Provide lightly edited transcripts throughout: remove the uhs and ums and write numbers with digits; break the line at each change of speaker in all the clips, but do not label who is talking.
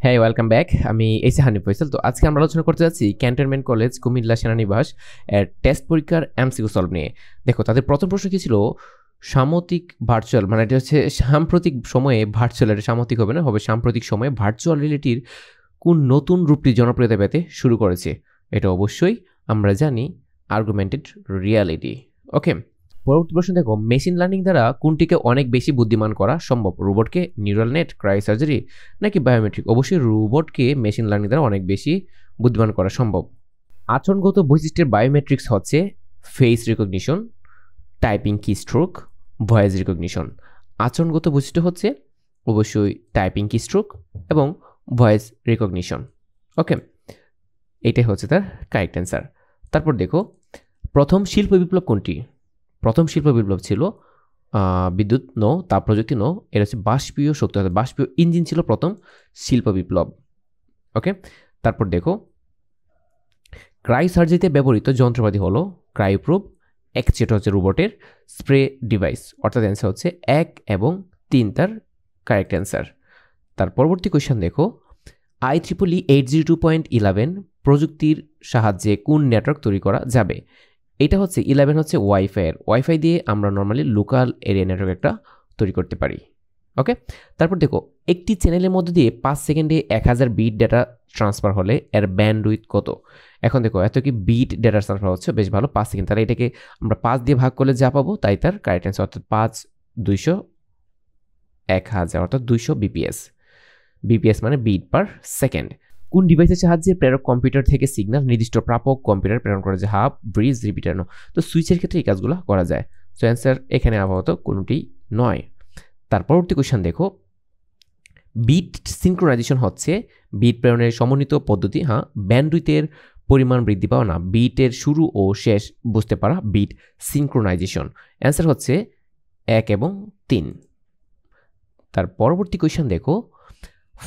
হ্যাঁ, welcome back. আমি এসে হানিফ ফয়সাল। তো আজকে আমরা আলোচনা করতে যাচ্ছি ক্যান্টনমেন্ট কলেজ কুমিল্লা সেনানিবাস এর টেস্ট পরীক্ষার এমসিকিউ সলভ নিয়ে। দেখো, তাদের প্রথম প্রশ্ন কি ছিল? সাম্প্রতিক ভার্চুয়াল, মানে এটা হচ্ছে সাম্প্রতিক সময়ে ভার্চুয়াল, এটা সাম্প্রতিক হবে না, হবে সাম্প্রতিক সময়ে ভার্চুয়াল রিয়েলিটির কোন নতুন রূপটি জনপ্রিয়তা পেতে শুরু করেছে? এটা অবশ্যই আমরা জানি, আর্গুমেন্টেড রিয়ালিটি। ওকে, পরবর্তী প্রশ্ন দেখো, মেশিন লার্নিং দ্বারা কোনটিকে অনেক বেশি বুদ্ধিমান করা সম্ভব? রোবটকে, নিউরাল নেট, ক্রায়োসার্জারি নাকি বায়োমেট্রিক? অবশ্যই রোবটকে মেশিন লার্নিং দ্বারা অনেক বেশি বুদ্ধিমান করা সম্ভব। আচরণগত বৈশিষ্ট্যের বায়োমেট্রিক্স হচ্ছে ফেস রিকগনিশন, টাইপিং কি স্ট্রোক, ভয়েস রিকগনিশন। আচরণগত বৈশিষ্ট্য হচ্ছে অবশ্যই টাইপিং কি স্ট্রোক এবং ভয়েস রিকগনিশন। ওকে, এটাই হচ্ছে তার কারেক্ট অ্যান্সার। তারপর দেখো, প্রথম শিল্প বিপ্লব কোনটি? প্রথম শিল্প বিপ্লব ছিল বিদ্যুৎ নো, তাপ প্রযুক্তি নো, এটা হচ্ছে বাষ্পীয় শক্তি, অর্থাৎ বাষ্পীয় ইঞ্জিন ছিল প্রথম শিল্প বিপ্লব। ওকে, তারপর দেখো, ক্রায়োসার্জারিতে ব্যবহৃত যন্ত্রপাতি হলো ক্রায়োপ্রোব, যেটা হচ্ছে রোবটের, স্প্রে ডিভাইস, অর্থাৎ অ্যান্সার হচ্ছে 1 এবং 3 তার কারেক্ট অ্যান্সার। তার পরবর্তী কোয়েশ্চেন দেখো, IEEE 802.11 প্রযুক্তির সাহায্যে কোন নেটওয়ার্ক তৈরি করা যাবে? এটা হচ্ছে 11 হচ্ছে ওয়াইফাই দিয়ে আমরা নর্মালি লোকাল এরিয়া নেটওয়ার্ক একটা তৈরি করতে পারি। ওকে, তারপর দেখো, একটি চ্যানেলের মধ্যে দিয়ে 5 সেকেন্ডে 1000 বিট ডেটা ট্রান্সফার হলে এর ব্যান্ডউইথ কত? এখন দেখো, এত কি বিট ডেটা ট্রান্সফার হচ্ছে, বেশ ভালো, 5 সেকেন্ড, তাহলে এটাকে আমরা 5 দিয়ে ভাগ করলে যা পাবো তাই তার কারেক্ট অ্যান্সার, অর্থাৎ 5 200 1000, অর্থাৎ 200 বিপিএস। বিপিএস মানে বিট পার সেকেন্ড। কোন ডিভাইসের সাহায্যে প্রেরক কম্পিউটার থেকে সিগন্যাল নির্দিষ্ট প্রাপক কম্পিউটার প্রেরণ করা যায়? Hub, bridge, repeater? তো সুইচের ক্ষেত্রে এই কাজগুলো করা যায়। সো অ্যান্সার এখানে আপাতত কোনোটি নয়। তার পরবর্তী কোয়েশ্চন দেখো, বিট সিনক্রোনাইজেশন হচ্ছে বিট প্রেরণের সমন্বিত পদ্ধতি। হ্যাঁ, ব্যান্ডউইথের পরিমাণ বৃদ্ধি পাওয়া, না বিটের শুরু ও শেষ বুঝতে পারা, বিট সিনক্রোনাইজেশন। অ্যান্সার হচ্ছে 1 এবং 3। তার পরবর্তী কোয়েশ্চন দেখো,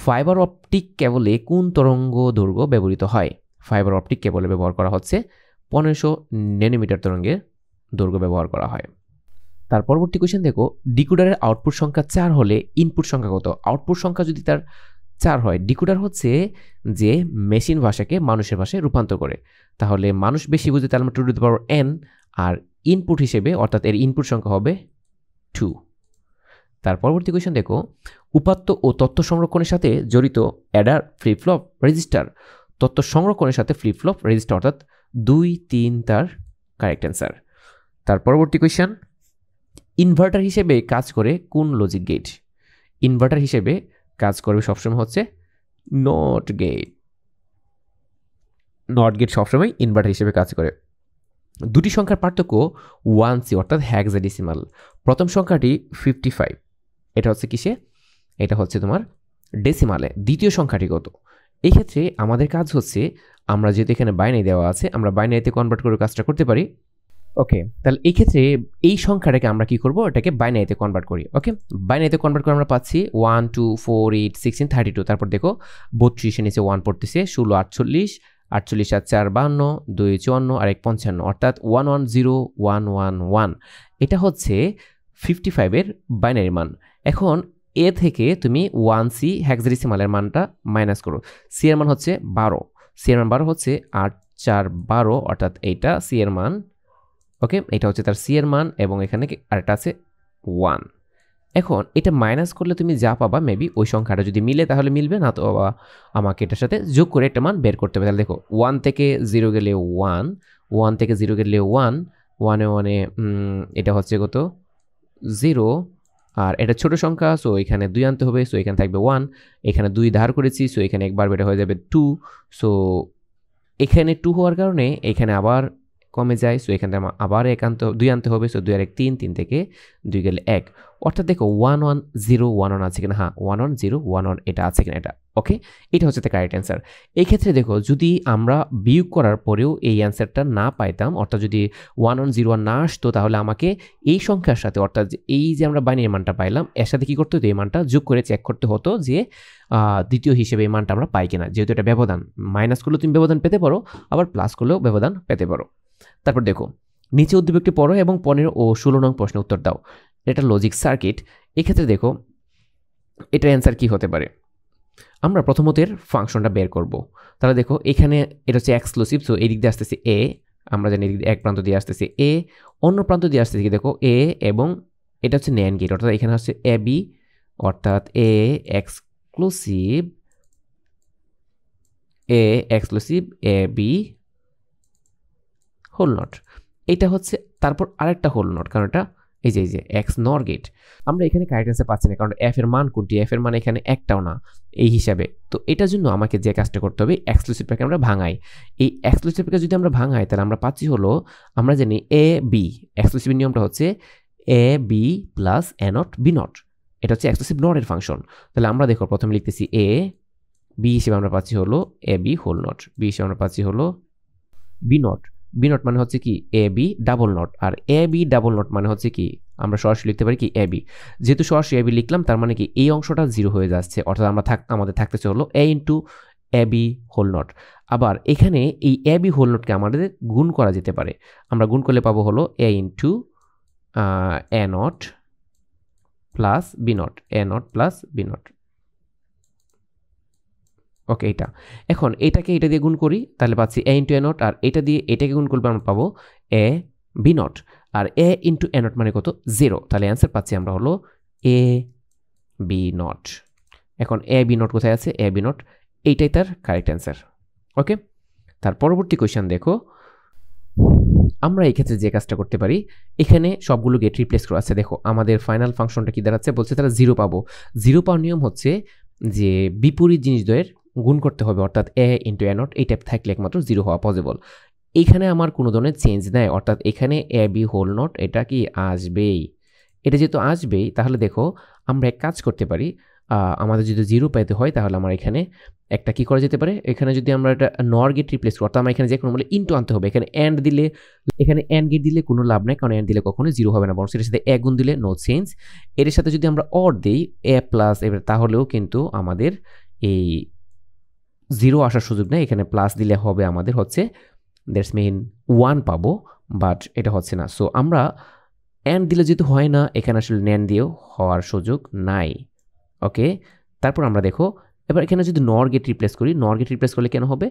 ফাইবার অপটিক কেবলে কোন তরঙ্গ দৈর্ঘ্য ব্যবহৃত হয়? ফাইবার অপটিক কেবলে ব্যবহার করা হচ্ছে 1500 ন্যানোমিটার তরঙ্গের দৈর্ঘ্য ব্যবহার করা হয়। তার পরবর্তী কোয়েশ্চেন দেখো, ডিকোডারের আউটপুট সংখ্যা 4 হলে ইনপুট সংখ্যা কত? আউটপুট সংখ্যা যদি তার 4 হয়, ডিকোডার হচ্ছে যে মেশিন ভাষাকে মানুষের ভাষায় রূপান্তর করে, তাহলে মানুষ বেশি বুঝে, তার মানে 2 টু দ্য পাওয়ার n, আর ইনপুট হিসেবে অর্থাৎ এর ইনপুট সংখ্যা হবে 2। তার পরবর্তী কোয়েশ্চেন দেখো, উপাত্ত ও তথ্য সংরক্ষণের সাথে জড়িত অ্যাডার, ফ্লিপ-ফ্লপ, রেজিস্টার? তথ্য সংরক্ষণের সাথে ফ্লিপ-ফ্লপ, রেজিস্টার, অর্থাৎ 2 3 তার কারেক্ট অ্যান্সার। তার পরবর্তী কোয়েশ্চেন, ইনভার্টার হিসেবে কাজ করে কোন লজিক গেট? ইনভার্টার হিসেবে কাজ করবে সবসময় হচ্ছে নট গেট। নট গেট সবসময় ইনভার্টার হিসেবে কাজ করে। দুটি সংখ্যার পার্থক্য 1C, অর্থাৎ হেক্সাডেসিমাল। প্রথম সংখ্যাটি 55, এটা হচ্ছে কিসে? এটা হচ্ছে তোমার ডেসিমালে। দ্বিতীয় সংখ্যাটি কত? এই ক্ষেত্রে আমাদের কাজ হচ্ছে, আমরা যেহেতু এখানে বাইনারি দেওয়া আছে, আমরা বাইনারিতে কনভার্ট করে কাজটা করতে পারি। ওকে, তাহলে এই ক্ষেত্রে এই সংখ্যাটাকে আমরা কি করব? এটাকে বাইনারিতে কনভার্ট করি। ওকে, বাইনারিতে কনভার্ট করে আমরা পাচ্ছি 1 2 4 8 16 32। তারপর দেখো 32 এর নিচে 1 পড়তেছে, 16 48, 48 আর 4 52, 2 54 আর 1 55, অর্থাৎ 110111। এটা হচ্ছে 55 এর বাইনারি মান। এখন এ থেকে তুমি 1C হেক্সাডেসিমালের মানটা মাইনাস করো। সি এর মান হচ্ছে 12, সি এর মান 12 হচ্ছে 8 4 12, অর্থাৎ এইটা সি এর মান। ওকে, এটা হচ্ছে তার সি এর মান, এবং এখানে আরেকটা আছে 1। এখন এটা মাইনাস করলে তুমি যা পাবা, মেবি ওই সংখ্যাটা যদি মিলে তাহলে মিলবে, না তো আমাকে এটার সাথে যোগ করে একটা মান বের করতে হবে। তাহলে দেখো 1 থেকে 0 গেলে 1, 1 থেকে 0 গেলে 1, 1 1 এটা হচ্ছে কত? 0। আর এটা ছোট সংখ্যা, সো এখানে 2 আনতে হবে, সো এখানে থাকবে 1। এখানে 2 ধার করেছি, সো এখানে একবার বেটা হয়ে যাবে 2। সো এখানে 2 হওয়ার কারণে এখানে আবার কমে যায়, সো এখান থেকে আবার 2 আনতে হবে, সো 2 আর 1 3, 3 থেকে 2 গেলে 1। অর্থাৎ দেখো 1 1 0 1 1 আছে কিনা? হ্যাঁ, 1 1 0 1 1 এটা আছে কিনা, এটা ওকে, এটা হচ্ছে তার কারেক্ট অ্যান্সার। এই ক্ষেত্রে দেখো, যদি আমরা বিয়োগ করার পরেও এই অ্যান্সারটা না পাইতাম, অর্থাৎ যদি 1 1 0 1 না আসতো, তাহলে আমাকে এই সংখ্যার সাথে, অর্থাৎ এই যে আমরা বাইনারি মানটা পাইলাম, এর সাথে কি করতে হতো? এই মানটা যোগ করে চেক করতে হতো যে দ্বিতীয় হিসেবে এই মানটা আমরা পাই কিনা। যেহেতু এটা ব্যবধান, মাইনাস করলেও তুমি ব্যবধান পেতে পারো, আবার প্লাস করলেও ব্যবধান পেতে পারো। তারপর দেখো, নিচে উদ্দীপকটি পড়ো এবং 15 ও 16 নং প্রশ্নের উত্তর দাও। এটা লজিক সার্কিট। এক্ষেত্রে দেখো, এটার অ্যান্সার কি হতে পারে? আমরা প্রথমতের ফাংশনটা বের করব। তাহলে দেখো এখানে এটা হচ্ছে এক্সক্লুসিভ, সো এই দিক দিয়ে আসতেছে এ, আমরা জানি এদিক দিয়ে এক প্রান্ত দিয়ে আসতেছে এ, অন্য প্রান্ত দিয়ে আসতেছে কি দেখো এ, এবং এটা হচ্ছে ন্যান্ড গেট, অর্থাৎ এখানে হচ্ছে এ বি, অর্থাৎ A exclusive A B whole not. এটা হচ্ছে তারপর আরেকটা হোল নট, কারণ এটা এই যে এক্স নর গেট। আমরা এখানে কারেক্ট অ্যান্সার পাচ্ছি না, কারণ এফ এর মান কোনটি, এফ এর মান এখানে একটাও না এই হিসাবে। তো এটার জন্য আমাকে যে কাজটা করতে হবে, এক্সক্লুসিভটাকে আমরা ভাঙাই। এই এক্সক্লুসিভটাকে যদি আমরা ভাঙাই তাহলে আমরা পাচ্ছি হলো, আমরা জানি এ বি, এক্সক্লুসিভ নিয়মটা হচ্ছে A B plus A not B not, এটা হচ্ছে এক্সক্লুসিভ নটের ফাংশন। তাহলে আমরা দেখো প্রথমে লিখতেছি এ বি হিসেবে আমরা পাচ্ছি হলো এ বি হোল নট, বি হিসেবে আমরা পাচ্ছি হলো বি নট। বি নট মানে হচ্ছে কি এ বি ডাবল নট, আর এ বি ডাবল নট মানে হচ্ছে কি আমরা সরাসরি লিখতে পারি কি এ বি। যেহেতু সরাসরি এ বি লিখলাম তার মানে কি এই অংশটা 0 হয়ে যাচ্ছে, অর্থাৎ আমাদের থাকতেছে হলো A into A B whole not. আবার এখানে এই এ বি হোল নটকে আমাদের গুণ করা যেতে পারে, আমরা গুণ করলে পাবো হলো A into A not plus B not, A not plus B not. Okay, এটা এখন এটাকে এটা দিয়ে গুণ করি তাহলে পাচ্ছি এ ইন্টু এ নট, আর এটা দিয়ে এটাকে গুণ করলে আমরা পাবো এ বি নট, আর এ ইন্টু এ নট মানে কত 0, তাহলে অ্যান্সার পাচ্ছি আমরা হলো এ বি নট। এখন এ বি নট কোথায় আছে, এ বি নট, এইটাই তার কারেক্ট অ্যান্সার। ওকে, তার পরবর্তী কোয়েশ্চেন দেখো, আমরা এই ক্ষেত্রে যে কাজটা করতে পারি, এখানে সবগুলো গেট রিপ্লেস করা আছে। দেখো আমাদের ফাইনাল ফাংশনটা কি দাঁড়াচ্ছে, বলছে তারা 0 পাবো। 0 পাওয়ার নিয়ম হচ্ছে যে বিপরীত জিনিসদ্বয়ের গুণ করতে হবে, অর্থাৎ এ ইন্টু এ নট এই টাইপ থাকলে একমাত্র 0 হওয়া পসিবল। এইখানে আমার কোনো ধরনের চেঞ্জ নেই, অর্থাৎ এখানে এ বি হোল নট এটা কি আসবেই, এটা যেহেতু আসবেই তাহলে দেখো আমরা এক কাজ করতে পারি, আমাদের যদি 0 পেতে হয় তাহলে আমার এখানে একটা কি করা যেতে পারে, এখানে যদি আমরা একটা নর গেট রিপ্লেস করি, অর্থাৎ আমরা এখানে যে কোনো বলে ইন্টু আনতে হবে। এখানে অ্যান্ড দিলে, এখানে অ্যান্ড গেট দিলে কোনো লাভ নাই, কারণ অ্যান্ড দিলে কখনো 0 হবে না, বরং সেটার সাথে এ গুণ দিলে নো চেঞ্জ। এর সাথে যদি আমরা অর দিই এ প্লাস, এবার তাহলেও কিন্তু আমাদের এই 0 আসার সুযোগ নেই, এখানে প্লাস দিলে হবে আমাদের হচ্ছে দ্যাটস মিন 1 পাবো, বাট এটা হচ্ছে না। সো আমরা অ্যান্ড দিলে যেহেতু হয় না, এখানে আসলে ন্যান দিয়েও হওয়ার সুযোগ নাই। ওকে, তারপর আমরা দেখো এবার এখানে যদি নর গেট রিপ্লেস করি, নর গেট রিপ্লেস করলে কেন হবে,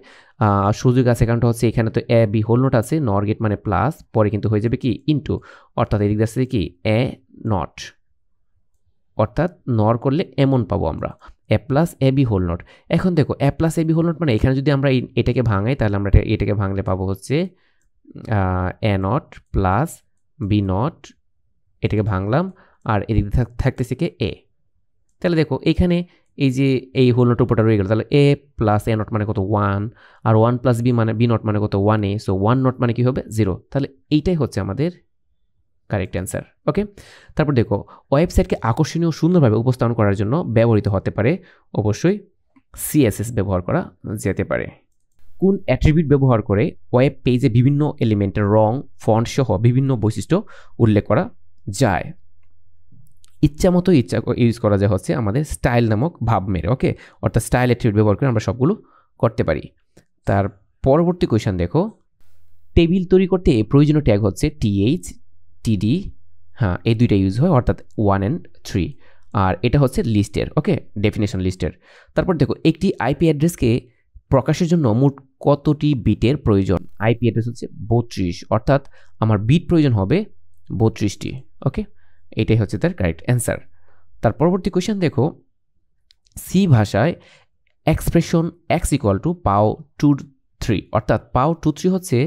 সুযোগ আছে, কারণটা হচ্ছে এখানে তো এ বি হোল নট আছে, নর গেট মানে প্লাস, পরে কিন্তু হয়ে যাবে কি ইন্টু, অর্থাৎ এদিকে আসছে কি এ নট, অর্থাৎ নর করলে এমন পাবো আমরা A plus A B whole not. এখন দেখো A plus A B whole not মানে এখানে যদি আমরা এটাকে ভাঙাই তাহলে আমরা এটাকে ভাঙলে পাবো হচ্ছে এ নট প্লাস বি নট, এটাকে ভাঙলাম, আর এদিকে থাকতেছে কি এ। তাহলে দেখো এখানে এই যে এই হোল নট উপরটা রয়ে গেল, তাহলে এ প্লাস এ নট মানে কত 1, আর 1 প্লাস বি মানে বি নট মানে কত 1a, সো 1 নট মানে কি হবে 0। তাহলে এইটাই হচ্ছে আমাদের কারেক্ট অ্যান্সার। ওকে, তারপর দেখো ওয়েবসাইটকে আকর্ষণীয় সুন্দরভাবে উপস্থাপন করার জন্য ব্যবহৃত হতে পারে, অবশ্যই সিএসএস ব্যবহার করা যেতে পারে। কোন অ্যাট্রিবিউট ব্যবহার করে ওয়েব পেজে বিভিন্ন এলিমেন্টের রং, ফন্ট সহ বিভিন্ন বৈশিষ্ট্য উল্লেখ করা যায়? ইচ্ছা মতো ইউজ করা যায় হচ্ছে আমাদের স্টাইল নামক ভাব মেরে। ওকে, অর্থাৎ স্টাইল অ্যাট্রিবিউট ব্যবহার করে আমরা সবগুলো করতে পারি। তার পরবর্তী কোয়েশ্চেন দেখো, টেবিল তৈরি করতে প্রয়োজনীয় ট্যাগ হচ্ছে টিএইচ, টিডি, হ্যাঁ এই দুইটা ইউজ হয়, অর্থাৎ 1 and 3, আর এটা হচ্ছে লিস্টের। ওকে, ডেফিনেশন লিস্টের। তারপর দেখো একটি আইপি অ্যাড্রেসকে প্রকাশের জন্য মোট কতটি বিটের প্রয়োজন? আইপি অ্যাড্রেস হচ্ছে 32, অর্থাৎ আমার বিট প্রয়োজন হবে 32টি। ওকে, এটাই হচ্ছে তার কারেক্ট অ্যান্সার। তার পরবর্তী কোয়েশ্চেন দেখো, সি ভাষায় এক্সপ্রেশন এক্স ইকুয়াল টু পাও টু 3, অর্থাৎ পাও টু 3 হচ্ছে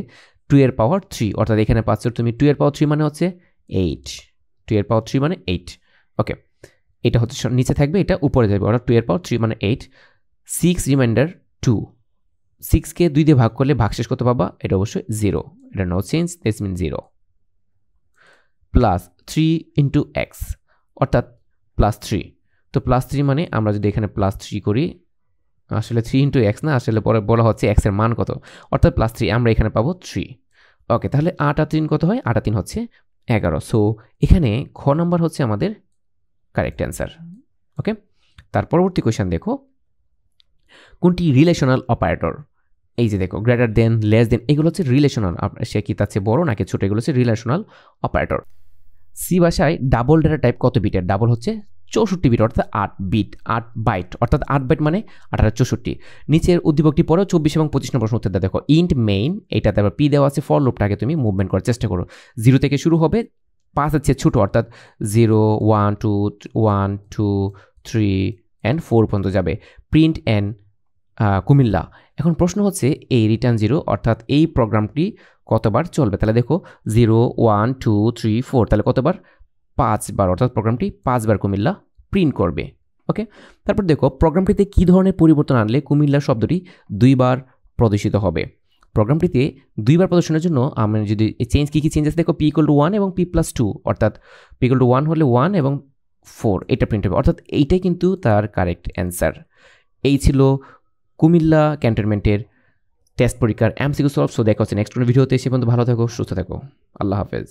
2 এর পাওয়ার 3, অর্থাৎ এখানে পাচ্ছ তুমি 2 এর পাওয়ার 3 মানে হচ্ছে 8, 2 এর পাওয়ার 3 মানে 8। ওকে, এটা হচ্ছে নিচে থাকবে, এটা উপরে যাবে, অর্থাৎ 2 এর পাওয়ার 3 মানে 8। 6 রিমাইন্ডার 2, 6কে 2 দিয়ে ভাগ করলে ভাগশেষ করতে পাবা, এটা অবশ্যই 0, এটা no change, this mean 0। Plus 3 into x, অর্থাৎ প্লাস 3, তো প্লাস 3 মানে আমরা যদি এখানে প্লাস 3 করি, আসলে 3 ইন্টু এক্স না, আসলে পরে বলা হচ্ছে এক্স এর মান কত, অর্থাৎ প্লাস 3, আমরা এখানে পাবো 3। ওকে, তাহলে 8 আর 3 কত হয়, 8 আর 3 হচ্ছে 11। সো এখানে খ নাম্বার হচ্ছে আমাদের কারেক্ট অ্যান্সার। ওকে, তার পরবর্তী কোয়েশ্চেন দেখো, কোনটি রিলেশনাল অপারেটর? এই যে দেখো গ্রেটার দেন, লেস দেন, এগুলো হচ্ছে রিলেশনাল, সে কি তার চেয়ে বড় নাকি ছোট, এগুলো হচ্ছে রিলেশনাল অপারেটর। সি ভাষায় ডাবল ডেটা টাইপ কত বিটের? ডাবল হচ্ছে 64 বিট অর্থাৎ 8 বাইট অর্থাৎ 8 বাইট মানে 1864। নিচের উদ্দীপকটি পড়ো 24 এবং 25 নম্বর প্রশ্ন উত্তরটা দেখো। ইন্ট মেইন, এটাতে আবার পি দেওয়া আছে, ফর লুপটাকে তুমি মুভমেন্ট করার চেষ্টা করো। 0 থেকে শুরু হবে, 5 আছে ছোট অর্থাৎ 0 1 2 1 2 3 অ্যান্ড 4 পর্যন্ত যাবে। Print and Comilla. এখন প্রশ্ন হচ্ছে এই রিটার্ন 0 অর্থাৎ এই প্রোগ্রামটি কতবার চলবে? তাহলে দেখো 0 1 2 3 4, তাহলে কতবার? 5 বার, অর্থাৎ প্রোগ্রামটি 5 বার কুমিল্লা প্রিন্ট করবে। ওকে, তারপর দেখো প্রোগ্রামটিতে কী ধরনের পরিবর্তন আনলে কুমিল্লা শব্দটি 2 বার প্রদর্শিত হবে। প্রোগ্রামটিতে 2 বার প্রদর্শনের জন্য আমরা যদি চেঞ্জ কী চেঞ্জ আছে দেখো, p=1 এবং p+2, অর্থাৎ p=1 হলে 1 এবং 4 এটা প্রিন্ট হবে, অর্থাৎ এইটাই কিন্তু তার কারেক্ট অ্যান্সার। এই ছিল কুমিল্লা ক্যান্টনমেন্টের টেস্ট পরীক্ষার MCQ সলভ। সো দেখা হচ্ছে নেক্সট কোনো ভিডিওতে। সে পর্যন্ত ভালো থাকো, সুস্থ থাকো, আল্লাহ হাফেজ।